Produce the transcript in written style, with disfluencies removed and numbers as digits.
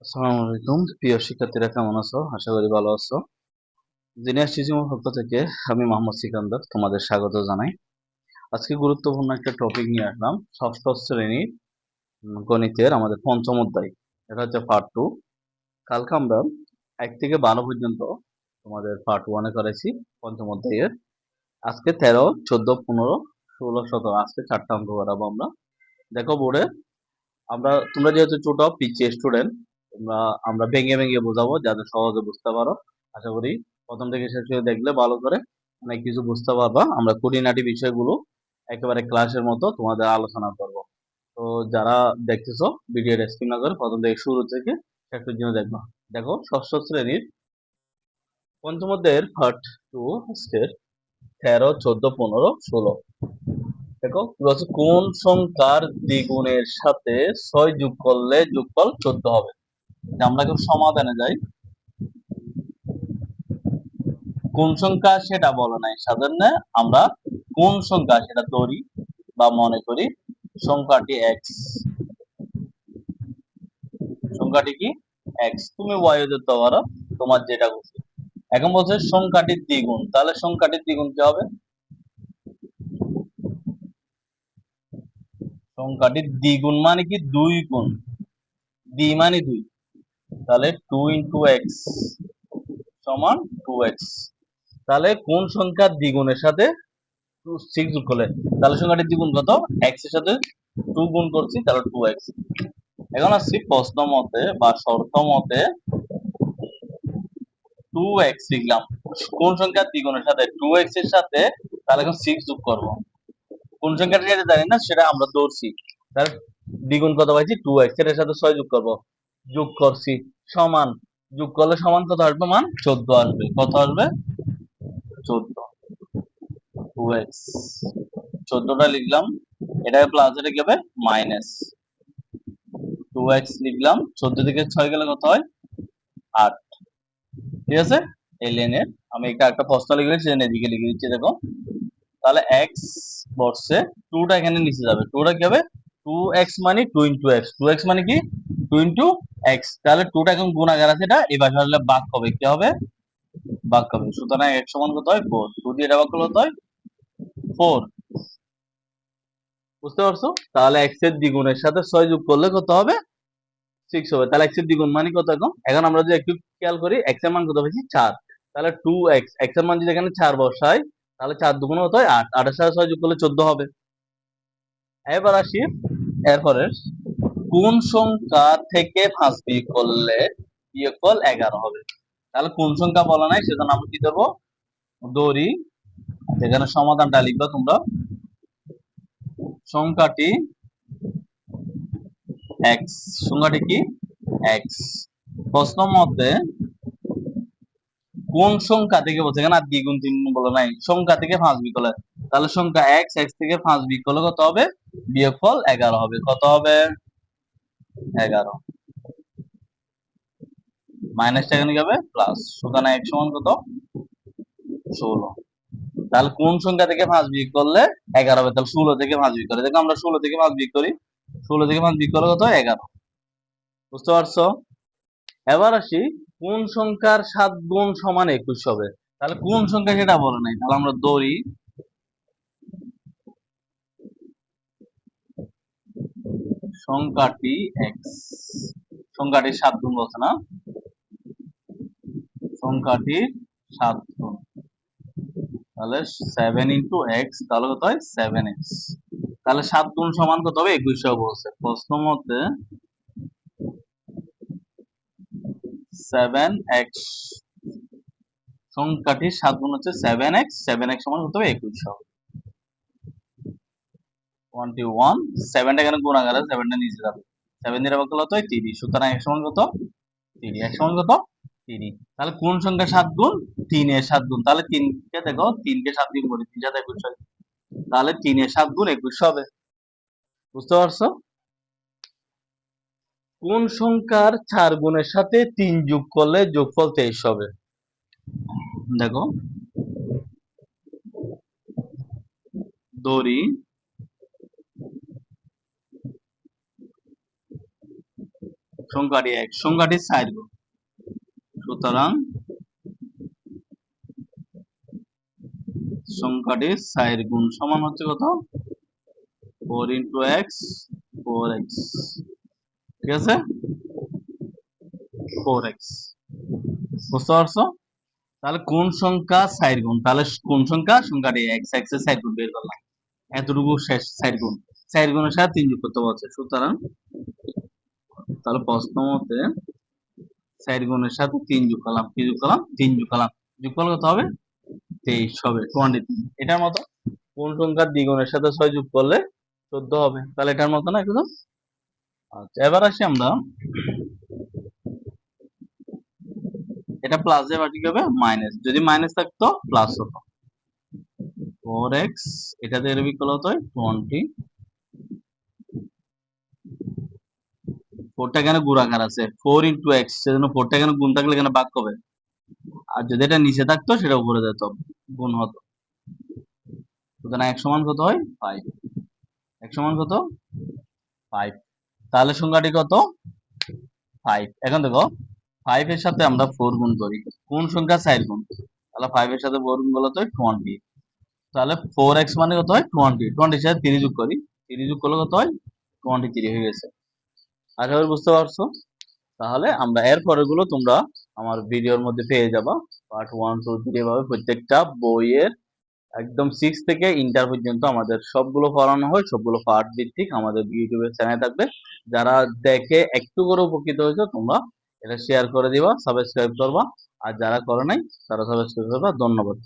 আসসালামু আলাইকুম প্রিয় শিক্ষার্থীরা, কেমন আছো? আশা করি ভালো আছো। জিনিয়াস টিচিংয়ের পক্ষ থেকে আমি মোহাম্মদ সিকান্দার তোমাদের স্বাগত জানাই। আজকে গুরুত্বপূর্ণ একটা টপিক নিয়ে আসলাম, ষষ্ঠ শ্রেণীর গণিতের আমাদের পঞ্চম অধ্যায়। এটা হচ্ছে পার্ট 2। কালকে আমরা 1 থেকে 12 পর্যন্ত তোমাদের পার্ট 1 এ করেছি পঞ্চম অধ্যায়ের। আজকে 13, 14, 15, 16, 17 আজকে 4টা অঙ্ক করাবো আমরা। দেখো বোর্ডে, তোমরা যেহেতু ছোট পিচ্ছি স্টুডেন্ট, আমরা ভেঙে ভেঙে বোঝাবো যাতে সহজে বুঝতে পারো। আশা করি প্রথম থেকে শেষ করে দেখলে ভালো করে অনেক কিছু বুঝতে পারবা। আমরা খুঁটিনাটি বিষয়গুলো একেবারে ক্লাসের মতো তোমাদের আলোচনা করব। তো যারা দেখতেছো, ভিডিও স্কিপ না করে প্রথম থেকে শুরু থেকে শেষ পর্যন্ত দেখবা। দেখো, ষষ্ঠ শ্রেণীর পঞ্চম অধ্যায়ের পার্ট 2 আজকের 13, 14, 15, 16। দেখো কি বলছে, কোন সংখ্যার দ্বিগুণের সাথে 6 যোগ করলে যোগফল 14 হবে। আমরা কেউ সমাধানে যাই, কোন সংখ্যা সেটা বলা নাই, সাধারণ আমরা কোন সংখ্যা সেটা ধরি বা মনে করি সংখ্যাটি এক্স। সংখ্যাটি কি? এক্স। তুমি ওয়াই ধরতে পারো, তোমার যেটা খুশি। এখন বলছে সংখ্যাটির দ্বিগুণ, তাহলে সংখ্যাটির দ্বিগুণ কি হবে? সংখ্যাটির দ্বিগুণ মানে কি? 2 গুণ। দ্বি মানে 2, তাহলে 2 ইন্টু এক্স সমান 2x। তাহলে কোন সংখ্যার দ্বিগুণের সাথে 6 যোগ করলে, তাহলে সংখ্যাটির দ্বিগুণ কত? x এর সাথে 2 গুণ করছি, তাহলে 2x। এখন আসছি প্রশ্ন মতে বা শর্ত মতে 2x লিখলাম কোন সংখ্যার দ্বিগুণের সাথে? 2x এর সাথে। তাহলে এখন 6 যোগ করব। কোন সংখ্যাটা যেটা জানি না সেটা আমরা ধরছি, তাহলে দ্বিগুণ কত পাইছি? 2x, এর সাথে 6 যোগ করব। যোগ করছি, সমান। যোগ করলে সমান কত আসবে? মান 14 আসবে। কত আসবে? 14। 2x 14টা লিখলাম, এটা প্লাস, এটা কি হবে? মাইনাস। 2x লিখলাম, 14 থেকে 6 গেলে কত হয়? 8। ঠিক আছে, এই লাইনের আমি একটা প্রশ্ন লিখে দিচ্ছি, এদিকে লিখে দিচ্ছি। দেখো, তাহলে x বসছে, 2টা এখানে নিচে যাবে। 2টা কি হবে? 2x মানে 2 ইনটু x। 2x মানে কি? 2 ইনটু x। তাহলে 2টা এখন গুণাকার আছে, এটা এই পাশে আসলে ভাগ হবে। কি হবে? ভাগ হবে। সুতরাং x সমান কত হয়? 4। 2 দিয়ে এটা ভাগ করলে কত হয়? 4। বুঝতে পারছো? তাহলে x এর দ্বিগুণের সাথে 6 যোগ করলে কত হবে? 6 হবে। তাহলে x এর দ্বিগুণ মানে কত? এখন এখন আমরা যদি একটু খেয়াল করি, x এর মান কত পেয়েছি? 4। তাহলে 2x, x এর মান যদি এখানে 4 বসাই, তাহলে 4 দুগুণ কত হয়? 8। 8 এর সাথে 6 যোগ করলে 14 হবে। এবার আসি এরপরে, কোন সংখ্যা থেকে 5 বিয়োগ করলে বিয়োগফল 11 হবে। তাহলে কোন সংখ্যা বলা নাই, সেজন্য আমরা কি করব? ধরি। এখানে সমাধানটা লিখবা তোমরা। সংখ্যাটি x, সংখ্যাটি কি? x। প্রশ্ন মতে কোন সংখ্যা থেকে বলছে, এখানে আর দ্বিগুণ তিনগুণ বলা নাই, সংখ্যা থেকে 5 বিয়োগ করলে। তাহলে সংখ্যা x, x থেকে 5 বিয়োগ করলে কত হবে? বিয়োগফল 11 হবে। কত হবে? 11। মাইনাসটা এখানে কি হবে? প্লাস। সুতরাং x সমান কত? 16। তাহলে কোন সংখ্যা থেকে 5 বিয়োগ করলে 11 হবে? তাহলে 16 থেকে 5 বিয়োগ করে দেখো, আমরা 16 থেকে 5 বিয়োগ করি। 16 থেকে 5 বিয়োগ করলে কত? 11। বুঝতে পারছো? এবার আসি, কোন সংখ্যার 7 গুণ সমান 21 হবে। তাহলে কোন সংখ্যা সেটা বলে নাই, তাহলে আমরা ধরি সংখ্যাটি x। সংখ্যাটির 7 গুণ বলছে না? সংখ্যাটির 7 গুণ, তাহলে 7 ইন্টু এক্স, তাহলে কত হয়? 7x। তাহলে 7 গুণ সমান কত হবে? 21 বলছে প্রশ্ন মতে। 7x, সংখ্যাটির 7 গুণ হচ্ছে 7x। 7x সমান কত হবে? 21 হবে। 21। 7টা এখানে গুণাকার আছে, 7টা নিচে যাবে। 7 দিয়ে ভাগ করলে কত হয়? 30। সুতরাং x সমান কত? 30। x সমান কত? 30। তাহলে কোন সংখ্যা 7 গুণ? 3 এর 7 গুণ। তাহলে 3 কে দেখো, 3 কে 7 দিয়ে গুণ করি, 3 7 21 হয়। তাহলে 3 এর 7 গুণ 21 হবে। বুঝতে পারছো? কোন সংখ্যার 4 গুণের সাথে 3 যোগ করলে যোগফল 23 হবে। দেখো, ধরি সংখ্যাটি এক, সংখ্যাটি 4 গুণ। সুতরাং সংখ্যাটি 4 গুণ সমান হচ্ছে কত? 4 ইন্টু এক্স, 4x। ঠিক আছে, 4x। বুঝতে পারছো? তাহলে কোন সংখ্যা 4 গুণ? তাহলে কোন সংখ্যা? সংখ্যাটি x, x এর 4 গুণ বের করলাম। এতটুকু শেষ। 4 গুণ, 4 গুণের সাথে 3 যোগ করতে বলছে। সুতরাং তাহলে প্রশ্ন মতে 4 গুণের সাথে 3 যোগ করলাম। কি যোগ করলাম? 3 যোগ করলাম। যোগ করলে কত হবে? 23 হবে, 23। এটার মতো কোন সংখ্যার দ্বিগুণের সাথে 6 যোগ করলে 14 হবে? তাহলে এটার মতো না একদম। আচ্ছা, এবার আসি আমরা, এটা প্লাস দিয়ে কি হবে? মাইনাস। যদি মাইনাস থাকতো প্লাস হতো। 4x, এটা দিয়ে বিকল্প হতো 20। 4টা কেন গুণাকার আছে? 4 ইন্টু এক্স, সেজন্য 4টা কেন গুণ থাকলে কেন ভাগ হবে? আর যদি এটা নিচে থাকতো সেটা উপরে যেত, গুণ হতো। সুতরাং এক সমান কত হয়? 5। এক সমান কত? 5। তাহলে সংখ্যাটি কত? 5। এখন দেখো 5 এর সাথে আমরা 4 গুণ করি। কোন সংখ্যা 4 গুণ? তাহলে 5 এর সাথে 4 গুণ করলে তো 20। তাহলে 4x মানে কত হয়? 20। 20 এর সাথে 3 যোগ করি। 3 যোগ করলে কত হয়? 23 হয়ে গেছে। আশা করি বুঝতে পারছো। তাহলে আমরা এর পরের গুলো তোমরা আমার ভিডিওর মধ্যে পেয়ে যাবা। পার্ট 1, 2, 3 এভাবে প্রত্যেকটা বইয়ের একদম 6 থেকে ইন্টার পর্যন্ত আমাদের সবগুলো পড়ানো হয়। সবগুলো পার্ট ভিত্তিক আমাদের ইউটিউবের চ্যানেল থাকবে। যারা দেখে একটু করে উপকৃত হয়েছে তোমরা এটা শেয়ার করে দিবা, সাবস্ক্রাইব করবা। আর যারা করে নাই তারা সাবস্ক্রাইব করবা। ধন্যবাদ।